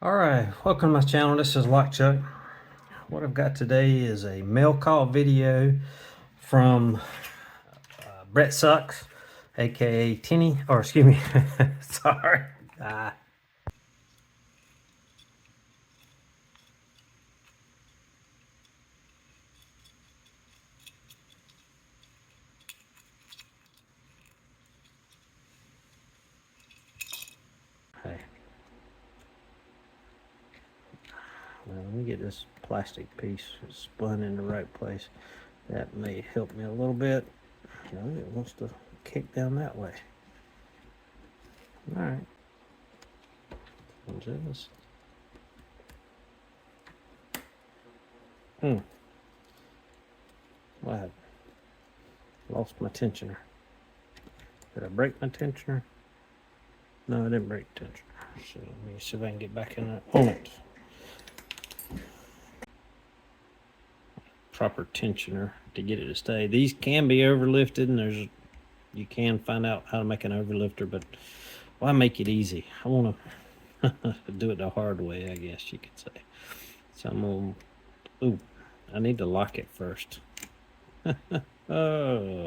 Alright, welcome to my channel. This is Lock Chuck. What I've got today is a mail call video from Brett Sucks, aka Tinny, or excuse me, sorry. Hey. Well, let me get this plastic piece spun in the right place. That may help me a little bit. You know, it wants to kick down that way. Alright. What's this? What happened? Lost my tensioner. Did I break my tensioner? No, I didn't break the tensioner. So let me see if I can get back in on it. Proper tensioner to get it to stay. These can be overlifted, and you can find out how to make an overlifter, but why make it easy? I want to do it the hard way, I guess you could say. So I'm gonna, I need to lock it first. Oh,